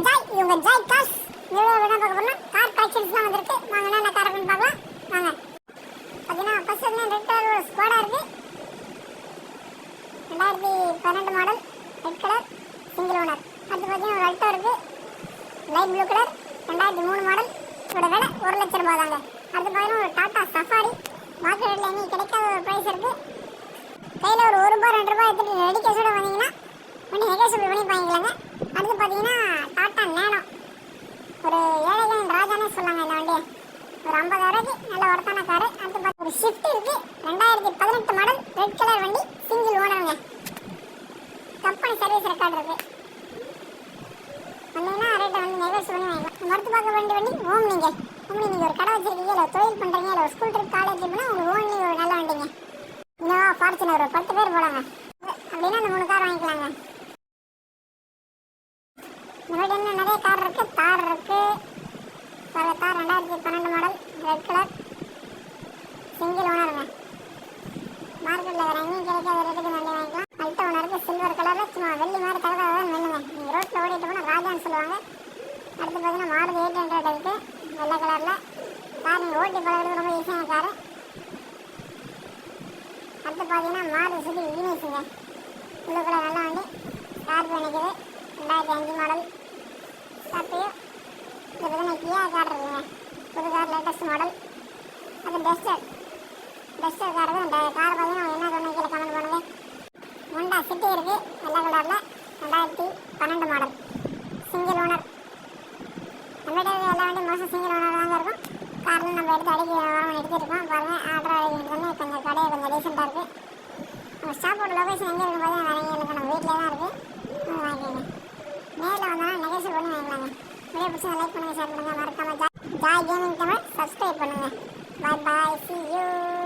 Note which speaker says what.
Speaker 1: Joy இவங்க Joy cars இந்த வீடியோல என்ன பார்க்க போறோம்னா கார் கலெக்ஷன்ஸ்லாம் வந்திருக்கு. வாங்க என்ன கார் இருக்குன்னு பார்க்கலாம். வாங்க. பாத்தீங்கன்னா ஃபர்ஸ்ட் வந்து ரெட் கலர் ஒரு ஸ்குவாடா இருக்கு. 2012 model red colour single owner. அடுத்து பாத்தீங்கன்னா ஒரு அல்டோ இருக்கு லைட் ப்ளூ கலர் 2003 மாடல். இதோட விலை 1 லட்சம் ரூபாய் தாங்க. அடுத்து பாத்தீங்கன்னா ஒரு டாடா சஃபாரி மார்க்கெட்ல எங்கேயும் கிடைக்காத ஒரு பிரைஸ் இருக்கு. கையில் ஒரு ரூபாய் 2 ரூபாய் எடுத்துட்டு ரெடி கேஷோட வந்தீங்கன்னா கொஞ்சம் நெகோசியபிள் பண்ணி வாங்கிக்கலாங்க. அடுத்து பார்த்தீங்கன்னா டாடா நேனோ ஒரு ஏழைகளின் ராஜானே சொல்லாங்க. இந்த வண்டியை ஒரு 50,000 ரூபாய்க்கு நல்ல ஒருத்தான காரு. அடுத்து பார்த்து ஒரு ஷிஃப்ட் இருக்கு 2018 மாடல் ரெட் கலர் வண்டி சிங்கிள் ஓனருங்க. கம்பெனி சர்வீஸ் ரெக்கார்டு இருக்கு. வந்தீங்கன்னா ரேட்டை வந்து நெகோசியபிள் பண்ணி வாங்கிக்கலாம். அடுத்து பார்க்க வேண்டிய வண்டி ஓம்னிங்க. நீங்கள் ஒரு கடை வச்சிருக்கீங்க இல்லை தொழில் பண்ணுறீங்க இல்லை ஒரு ஸ்கூல் ட்ரிப் காலேஜ் போனால் உங்களுக்கு ஓம்னி ஒரு நல்ல வண்டிங்க. இன்னோவா ஃபார்ச்சுனர் ஒரு 10 பேர் போடாங்க அப்படின்னா அந்த 3 கார் வாங்கிக்கலாங்க. இந்த மாதிரி இன்னும் நிறைய கார் இருக்கு. தார் இருக்கு. தார் 2012 மாடல் ரெட் கலர் சிங்கிள் ஓனருங்க. மார்க்கெட்டில் வேறு எங்கேயும் கிடைக்காத ரேட்டுக்கு வண்டி வாங்கிக்கலாம். அல்டோ ஓனர் இருக்கு சில்வர் கலரில் சும்மா வெள்ளி மாதிரி தகவல் வெல்லுங்க. நீங்கள் ரோட்டில் ஓடிட்டு போனால் ராஜான்னு சொல்லுவாங்க. அடுத்து பார்த்தீங்கன்னா மாருதி 800 இருக்கு வெள்ளை கலரில். கார் நீங்கள் ஓட்டி பழகிறது ரொம்ப ஈஸியான காரு. அடுத்து பார்த்தீங்கன்னா மாருதி சுசுகி ஈனிஸுங்க ப்ளூ கலர் நல்ல வண்டி. ஸ்கார்பியோ நிற்கிது 2005 மாடல் ஸ்கார்பியோ. இது பார்த்தீங்கன்னா கியா கார் இருக்குங்க புது கார் லேட்டஸ்ட் மாடல். அது டஸ்டர் கார் தான். இந்த கார் பார்த்தீங்கன்னா என்ன சொன்ன கீழே கமெண்ட் பண்ணுங்க. ஹோண்டா சிட்டி இருக்குது வெள்ளை கலரில் 2012 மாடல் சிங்கிள் ஓனர். நம்மகிட்ட எல்லா வண்டி மோஸ்ட்லி சிங்கிள் ஓனர் தாங்க இருக்கும். காரில் நம்ம எடுத்து அடிக்க வாங்க எடுத்துருக்கோம். பாருங்கள் ஆர்டர் அடிக்கிறது கொஞ்சம் கடையை கொஞ்சம் ரீசெண்டாக இருக்குது. நம்ம ஸ்டாப்போட லொக்கேஷன் எங்கே இருக்கும் போது நிறைய எனக்கு நம்ம வீட்டில் தான் இருக்குது. வாங்கிக்கோங்க. நேரில் வந்தாலும் நெகோசியேட் பண்ணி வாங்கிக்கலாங்க. வீடியோ பிடிச்சா லைக் பண்ணுங்கள், ஷேர் பண்ணுங்கள். மறக்காமல் ஜாய் கேமிங் தமிழ் சப்ஸ்கிரைப் பண்ணுங்கள். பாய் பாய், see you.